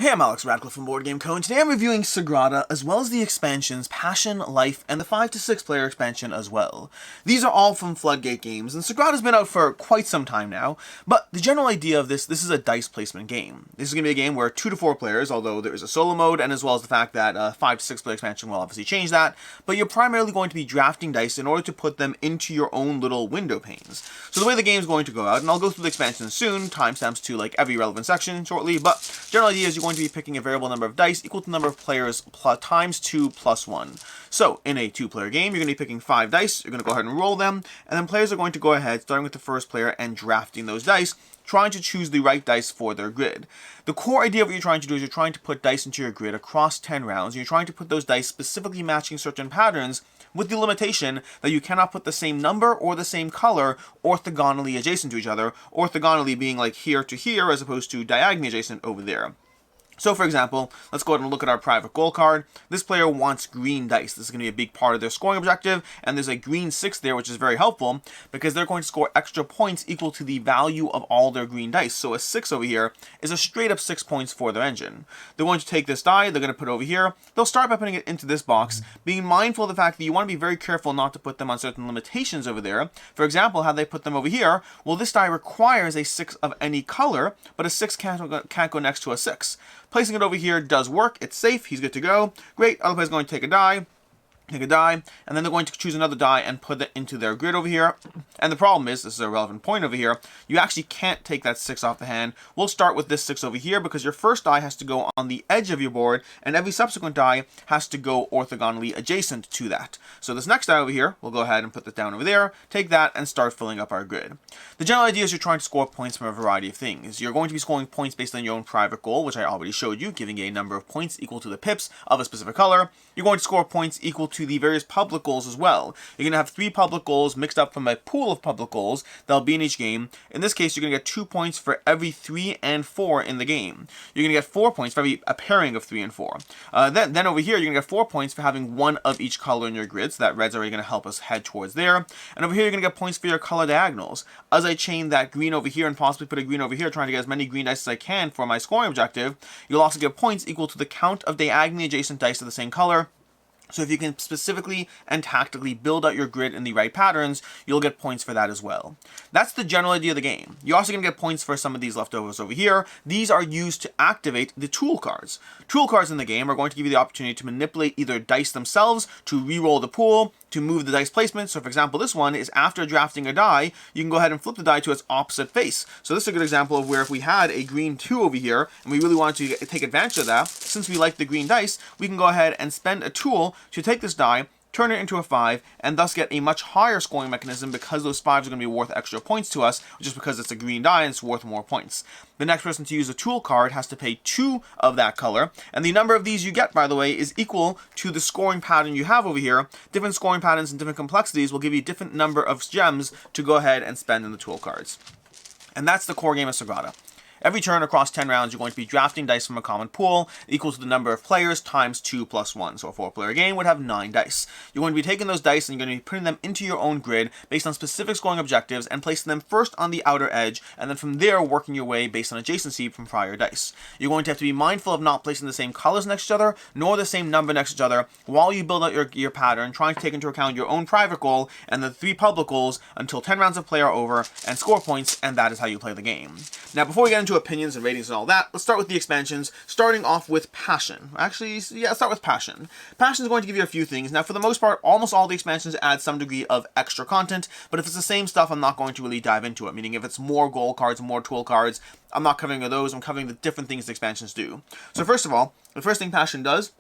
Hey, I'm Alex Radcliffe from Board Game Co. and today I'm reviewing Sagrada, as well as the expansions Passion, Life, and the 5 to 6 player expansion as well. These are all from Floodgate Games, and Sagrada's been out for quite some time now, but the general idea of this is a dice placement game. This is going to be a game where 2 to 4 players, although there is a solo mode, and as well as the fact that 5 to 6 player expansion will obviously change that, but you're primarily going to be drafting dice in order to put them into your own little window panes. So the way the game's going to go out, and I'll go through the expansions soon, timestamps to like every relevant section shortly, but general idea is you're going to be picking a variable number of dice equal to the number of players times 2 plus 1. So in a 2-player game, you're going to be picking 5 dice, you're going to go ahead and roll them, and then players are going to go ahead, starting with the first player and drafting those dice, trying to choose the right dice for their grid. The core idea of what you're trying to do is you're trying to put dice into your grid across 10 rounds, and you're trying to put those dice specifically matching certain patterns, with the limitation that you cannot put the same number or the same color orthogonally adjacent to each other, orthogonally being like here to here as opposed to diagonally adjacent over there. So for example, let's go ahead and look at our private goal card. This player wants green dice. This is going to be a big part of their scoring objective, and there's a green 6 there, which is very helpful because they're going to score extra points equal to the value of all their green dice. So a 6 over here is a straight up 6 points for their engine. They're going to take this die, they're going to put it over here. They'll start by putting it into this box, being mindful of the fact that you want to be very careful not to put them on certain limitations over there. For example, how they put them over here, well, this die requires a 6 of any color, but a 6 can't go next to a 6. Placing it over here does work. It's safe. He's good to go. Great. Other player's going to take a die, and then they're going to choose another die and put it into their grid over here. And the problem is, this is a relevant point over here, you actually can't take that 6 off the hand. We'll start with this 6 over here because your first die has to go on the edge of your board, and every subsequent die has to go orthogonally adjacent to that. So this next die over here, we'll go ahead and put this down over there, take that, and start filling up our grid. The general idea is you're trying to score points from a variety of things. You're going to be scoring points based on your own private goal, which I already showed you, giving a number of points equal to the pips of a specific color. You're going to score points equal to the various public goals as well. You're going to have 3 public goals mixed up from a pool of public goals that'll be in each game. In this case, you're going to get 2 points for every 3 and 4 in the game. You're going to get 4 points for every pairing of 3 and 4. Then over here, you're going to get 4 points for having 1 of each color in your grid, so that red's already going to help us head towards there. And over here, you're going to get points for your color diagonals. As I chain that green over here and possibly put a green over here, trying to get as many green dice as I can for my scoring objective, you'll also get points equal to the count of diagonally adjacent dice of the same color. So if you can specifically and tactically build out your grid in the right patterns, you'll get points for that as well. That's the general idea of the game. You're also going to get points for some of these leftovers over here. These are used to activate the tool cards. Tool cards in the game are going to give you the opportunity to manipulate either dice themselves, to re-roll the pool, to move the dice placement. So for example, this one is after drafting a die, you can go ahead and flip the die to its opposite face. So this is a good example of where if we had a green 2 over here, and we really wanted to take advantage of that, since we like the green dice, we can go ahead and spend a tool to take this die, turn it into a 5, and thus get a much higher scoring mechanism because those 5s are going to be worth extra points to us, just because it's a green die and it's worth more points. The next person to use a tool card has to pay 2 of that color, and the number of these you get, by the way, is equal to the scoring pattern you have over here. Different scoring patterns and different complexities will give you a different number of gems to go ahead and spend in the tool cards. And that's the core game of Sagrada. Every turn across 10 rounds, you're going to be drafting dice from a common pool equal to the number of players times 2 plus 1. So a 4-player game would have 9 dice. You're going to be taking those dice and you're going to be putting them into your own grid based on specific scoring objectives and placing them first on the outer edge, and then from there working your way based on adjacency from prior dice. You're going to have to be mindful of not placing the same colors next to each other, nor the same number next to each other, while you build out your pattern, trying to take into account your own private goal and the 3 public goals until 10 rounds of play are over and score points, and that is how you play the game. Now, before we get into opinions and ratings and all that, let's start with the expansions, starting off with Passion. Actually, yeah, let's start with Passion. Passion is going to give you a few things. Now, for the most part, almost all the expansions add some degree of extra content, but if it's the same stuff, I'm not going to really dive into it, meaning if it's more goal cards, more tool cards, I'm not covering those, I'm covering the different things the expansions do. So first of all, the first thing Passion does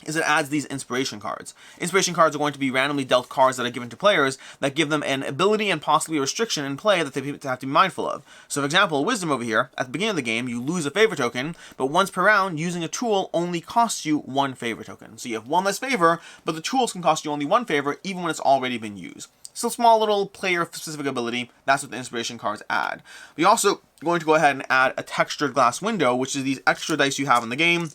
is it adds these inspiration cards. Inspiration cards are going to be randomly dealt cards that are given to players that give them an ability and possibly a restriction in play that they have to be mindful of. So for example, Wisdom over here, at the beginning of the game, you lose a favor token, but once per round, using a tool only costs you 1 favor token. So you have 1 less favor, but the tools can cost you only 1 favor, even when it's already been used. So small little player-specific ability, that's what the inspiration cards add. We also going to go ahead and add a textured glass window, which is these extra dice you have in the game.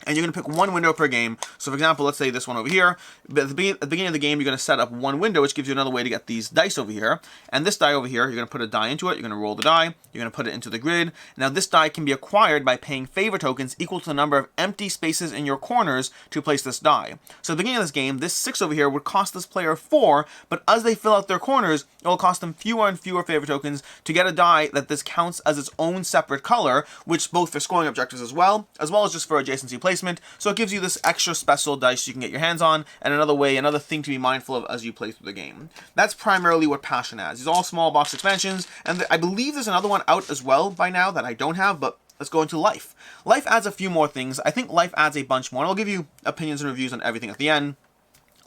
and you're going to pick one window per game. So for example, let's say this one over here. At the beginning of the game, you're going to set up one window, which gives you another way to get these dice over here. And this die over here, you're going to put a die into it, you're going to roll the die, you're going to put it into the grid. Now this die can be acquired by paying favor tokens equal to the number of empty spaces in your corners to place this die. So at the beginning of this game, this 6 over here would cost this player 4, but as they fill out their corners, it will cost them fewer and fewer favor tokens to get a die that this counts as its own separate color, which both for scoring objectives as well as just for adjacency placement. So it gives you this extra special dice you can get your hands on, and another thing to be mindful of as you play through the game. That's primarily what Passion adds. These are all small box expansions, and I believe there's another one out as well by now that I don't have, but let's go into Life. Life adds a few more things. I think Life adds a bunch more, and I'll give you opinions and reviews on everything at the end.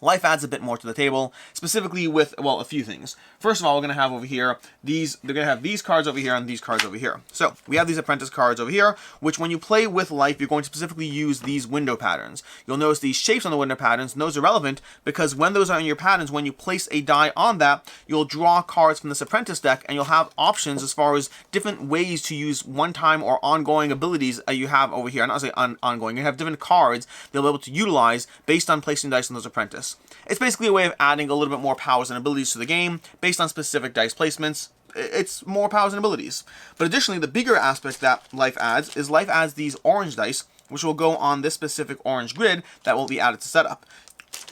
Life adds a bit more to the table, specifically with, well, a few things. First of all, we're going to have over here, they're going to have these cards over here and these cards over here. So, we have these apprentice cards over here, which when you play with Life, you're going to specifically use these window patterns. You'll notice these shapes on the window patterns, and those are relevant because when those are in your patterns, when you place a die on that, you'll draw cards from this apprentice deck, and you'll have options as far as different ways to use one-time or ongoing abilities that you have over here. Not say ongoing, you have different cards they'll be able to utilize based on placing dice on those apprentice. It's basically a way of adding a little bit more powers and abilities to the game based on specific dice placements. It's more powers and abilities. But additionally, the bigger aspect that Life adds is Life adds these orange dice, which will go on this specific orange grid that will be added to setup.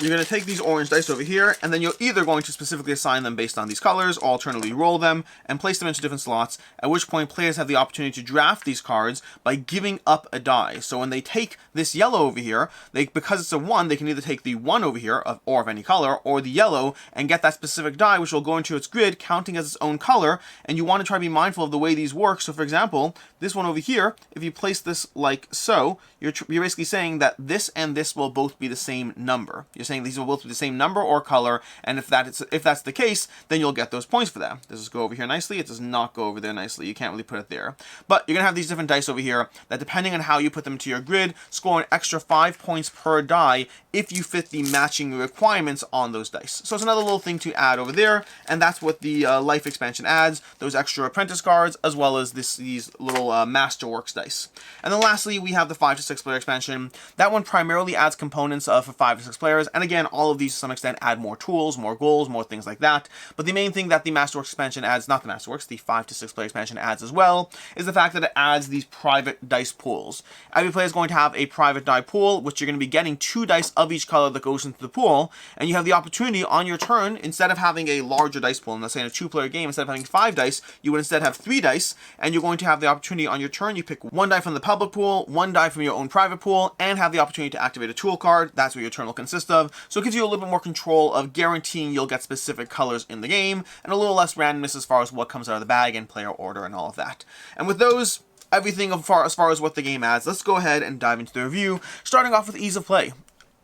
You're going to take these orange dice over here, and then you're either going to specifically assign them based on these colors, or alternatively roll them, and place them into different slots, at which point players have the opportunity to draft these cards by giving up a die. So when they take this yellow over here, because it's a 1, they can either take the 1 over here, or of any color, or the yellow, and get that specific die, which will go into its grid, counting as its own color, and you want to try to be mindful of the way these work. So for example, this one over here, if you place this like so, you're basically saying that this and this will both be the same number. You're saying these will both be the same number or color, and if that's the case, then you'll get those points for that. Does this go over here nicely? It does not go over there nicely. You can't really put it there. But you're going to have these different dice over here that, depending on how you put them to your grid, score an extra 5 points per die if you fit the matching requirements on those dice. So it's another little thing to add over there, and that's what the Life expansion adds, those extra apprentice cards, as well as these little Masterworks dice. And then lastly, we have the 5 to 6 player expansion. That one primarily adds components for 5 to 6 players, and again, all of these to some extent add more tools, more goals, more things like that. But the main thing that the Masterworks expansion adds, not the Masterworks, the 5 to 6 player expansion adds as well, is the fact that it adds these private dice pools. Every player is going to have a private die pool, which you're going to be getting 2 dice of each color that goes into the pool, and you have the opportunity on your turn, instead of having a larger dice pool, and let's say in a 2-player game, instead of having 5 dice, you would instead have 3 dice, and you're going to have the opportunity on your turn, you pick 1 die from the public pool, 1 die from your own private pool, and have the opportunity to activate a tool card. That's what your turn will consist of. So it gives you a little bit more control of guaranteeing you'll get specific colors in the game, and a little less randomness as far as what comes out of the bag and player order and all of that. And with those, everything as far as what the game adds, let's go ahead and dive into the review, starting off with ease of play.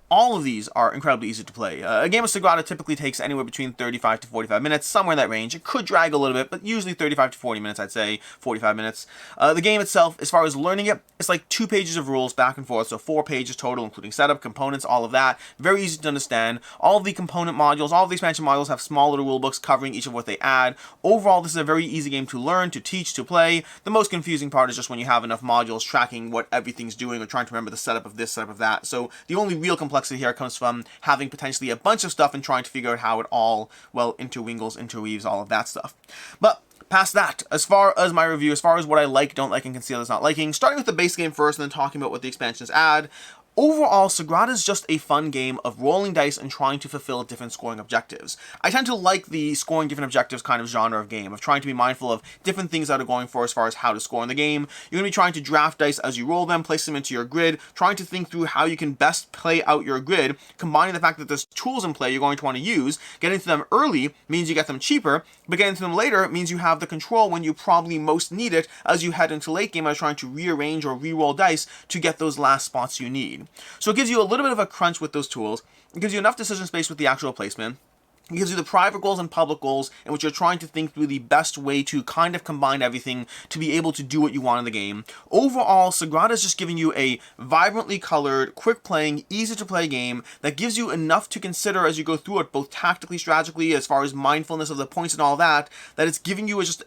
All of these are incredibly easy to play. A game of Sagrada typically takes anywhere between 35 to 45 minutes, somewhere in that range. It could drag a little bit, but usually 35 to 40 minutes, I'd say, 45 minutes. The game itself, as far as learning it, it's like 2 pages of rules back and forth, so 4 pages total, including setup, components, all of that. Very easy to understand. All of the component modules, all of the expansion modules have small little rule books covering each of what they add. Overall, this is a very easy game to learn, to teach, to play. The most confusing part is just when you have enough modules tracking what everything's doing or trying to remember the setup of this, setup of that. So the only real complexity here comes from having potentially a bunch of stuff and trying to figure out how it all, well, interwingles, interweaves, all of that stuff. But past that, as far as my review, as far as what I like, don't like, and can see others not liking, starting with the base game first and then talking about what the expansions add. Overall, Sagrada is just a fun game of rolling dice and trying to fulfill different scoring objectives. I tend to like the scoring different objectives kind of genre of game, of trying to be mindful of different things that are going for as far as how to score in the game. You're going to be trying to draft dice as you roll them, place them into your grid, trying to think through how you can best play out your grid, combining the fact that there's tools in play you're going to want to use. Getting to them early means you get them cheaper, but getting to them later means you have the control when you probably most need it as you head into late game as trying to rearrange or re-roll dice to get those last spots you need. So it gives you a little bit of a crunch with those tools. It gives you enough decision space with the actual placement. It gives you the private goals and public goals in which you're trying to think through the best way to kind of combine everything to be able to do what you want in the game. Overall, Sagrada is just giving you a vibrantly colored, quick playing, easy to play game that gives you enough to consider as you go through it, both tactically, strategically, as far as mindfulness of the points and all that, that it's giving you just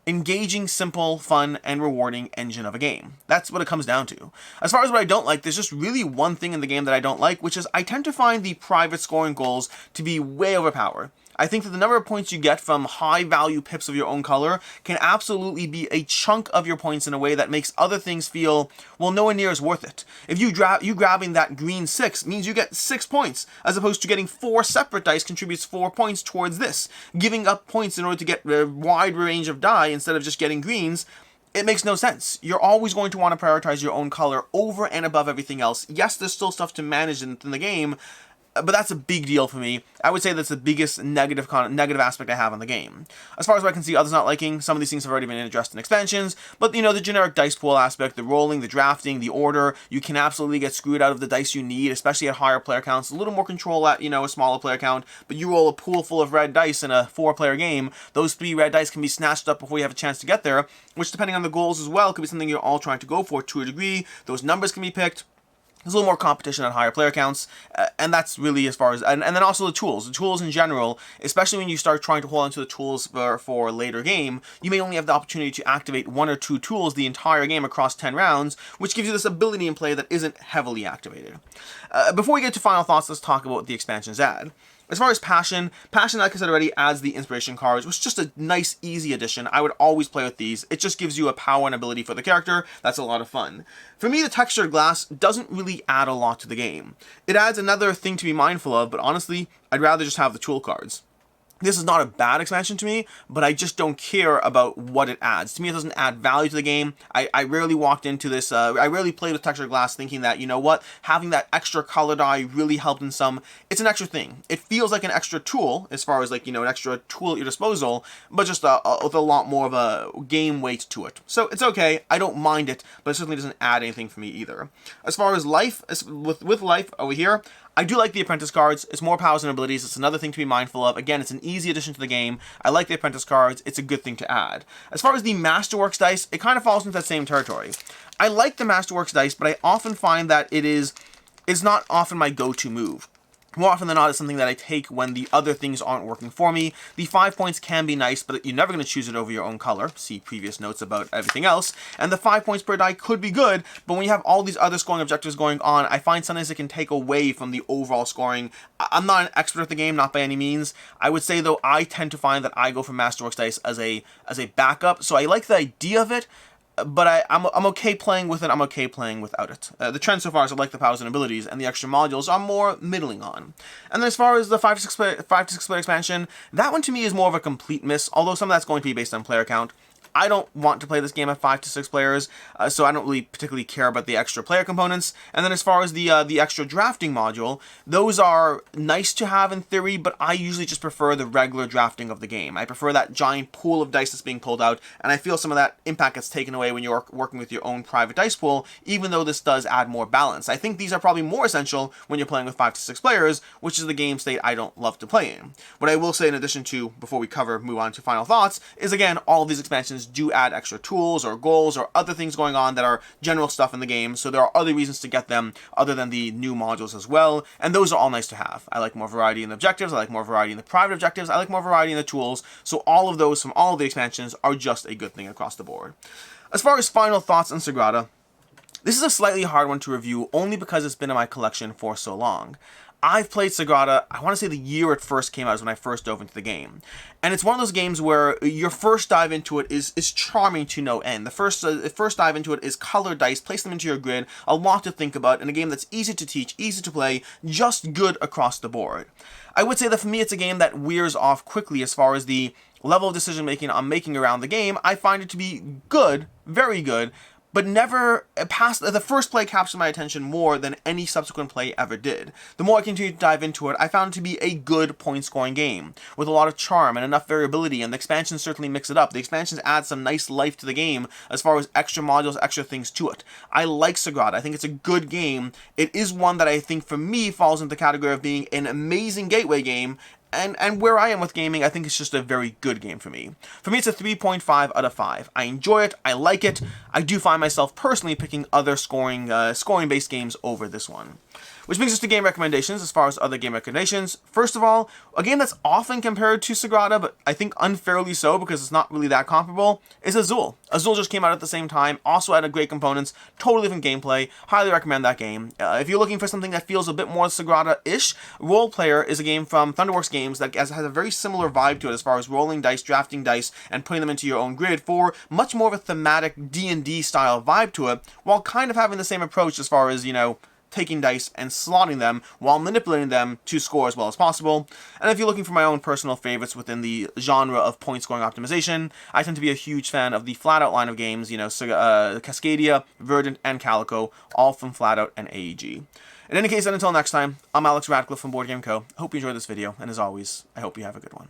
engaging, simple, fun, and rewarding engine of a game. That's what it comes down to. As far as what I don't like, there's just really one thing in the game that I don't like, which is I tend to find the private scoring goals to be way overpowered. I think that the number of points you get from high value pips of your own color can absolutely be a chunk of your points in a way that makes other things feel, well, nowhere near as worth it. If you grabbing that green 6 means you get 6 points, as opposed to getting 4 separate dice contributes 4 points towards this. Giving up points in order to get a wide range of die instead of just getting greens, it makes no sense. You're always going to want to prioritize your own color over and above everything else. Yes, there's still stuff to manage in the game, but that's a big deal for me. I would say that's the biggest negative aspect I have on the game. As far as what I can see others not liking, some of these things have already been addressed in expansions, but the generic dice pool aspect, the rolling, the drafting, the order, you can absolutely get screwed out of the dice you need, especially at higher player counts. A little more control at, a smaller player count, but you roll a pool full of red dice in a 4-player game, those 3 red dice can be snatched up before you have a chance to get there, which depending on the goals as well, could be something you're all trying to go for to a degree. Those numbers can be picked. There's a little more competition at higher player counts, and that's really as far as, and then also the tools in general, especially when you start trying to hold onto the tools for a later game, you may only have the opportunity to activate 1 or 2 tools the entire game across 10 rounds, which gives you this ability in play that isn't heavily activated. Before we get to final thoughts, let's talk about what the expansions add. As far as Passion, like I said already, adds the inspiration cards, which is just a nice, easy addition. I would always play with these. It just gives you a power and ability for the character. That's a lot of fun. For me, the textured glass doesn't really add a lot to the game. It adds another thing to be mindful of, but honestly, I'd rather just have the tool cards. This is not a bad expansion to me, but I just don't care about what it adds. To me, it doesn't add value to the game. I rarely walked into this, I rarely played with textured glass thinking that, having that extra color die really helped in some. It's an extra thing. It feels like an extra tool, as far as an extra tool at your disposal, but just with a lot more of a game weight to it. So it's okay, I don't mind it, but it certainly doesn't add anything for me either. As far as life, with life over here, I do like the apprentice cards. It's more powers and abilities. It's another thing to be mindful of. Again, it's an easy addition to the game. I like the apprentice cards. It's a good thing to add. As far as the Masterworks dice, it kind of falls into that same territory. I like the Masterworks dice, but I often find that it's not often my go-to move. More often than not, it's something that I take when the other things aren't working for me. The 5 points can be nice, but you're never going to choose it over your own color. See previous notes about everything else. And the 5 points per die could be good, but when you have all these other scoring objectives going on, I find sometimes it can take away from the overall scoring. I'm not an expert at the game, not by any means. I would say, though, I tend to find that I go for Masterworks dice as a backup, so I like the idea of it, but I'm okay playing with it, I'm okay playing without it. The trend so far is I like the powers and abilities, and the extra modules I'm more middling on. And then as far as the 5 to 6 player expansion, that one to me is more of a complete miss, although some of that's going to be based on player count. I don't want to play this game at 5 to 6 players, so I don't really particularly care about the extra player components. And then as far as the extra drafting module, those are nice to have in theory, but I usually just prefer the regular drafting of the game. I prefer that giant pool of dice that's being pulled out, and I feel some of that impact gets taken away when you're working with your own private dice pool, even though this does add more balance. I think these are probably more essential when you're playing with 5 to 6 players, which is the game state I don't love to play in. What I will say in addition to, before we move on to final thoughts, is again, all of these expansions do add extra tools or goals or other things going on that are general stuff in the game, so there are other reasons to get them other than the new modules as well, and those are all nice to have. I like more variety in the objectives, I like more variety in the private objectives, I like more variety in the tools, so all of those from all of the expansions are just a good thing across the board. As far as final thoughts on Sagrada, this is a slightly hard one to review only because it's been in my collection for so long. I've played Sagrada, I want to say the year it first came out is when I first dove into the game. And it's one of those games where your first dive into it is charming to no end. The first dive into it is colored dice, place them into your grid, a lot to think about, and a game that's easy to teach, easy to play, just good across the board. I would say that for me it's a game that wears off quickly as far as the level of decision making I'm making around the game. I find it to be good, very good, but never past the first play captured my attention more than any subsequent play ever did. The more I continued to dive into it, I found it to be a good point-scoring game, with a lot of charm and enough variability, and the expansions certainly mix it up. The expansions add some nice life to the game as far as extra modules, extra things to it. I like Sagrada. I think it's a good game. It is one that I think, for me, falls into the category of being an amazing gateway game, and where I am with gaming, I think it's just a very good game for me. For me, it's a 3.5 out of 5. I enjoy it, I like it. I do find myself personally picking other scoring-based games over this one. Which brings us to game recommendations as far as other game recommendations. First of all, a game that's often compared to Sagrada, but I think unfairly so because it's not really that comparable, is Azul. Azul just came out at the same time, also had great components, totally different gameplay. Highly recommend that game. If you're looking for something that feels a bit more Sagrada-ish, Role Player is a game from Thunderworks Games that has a very similar vibe to it as far as rolling dice, drafting dice, and putting them into your own grid for much more of a thematic D&D style vibe to it, while kind of having the same approach as far as, taking dice and slotting them while manipulating them to score as well as possible. And if you're looking for my own personal favorites within the genre of point scoring optimization, I tend to be a huge fan of the Flatout line of games, Cascadia, Verdant, and Calico, all from Flatout and AEG. In any case, and until next time, I'm Alex Radcliffe from Board Game Co. I hope you enjoyed this video, and as always, I hope you have a good one.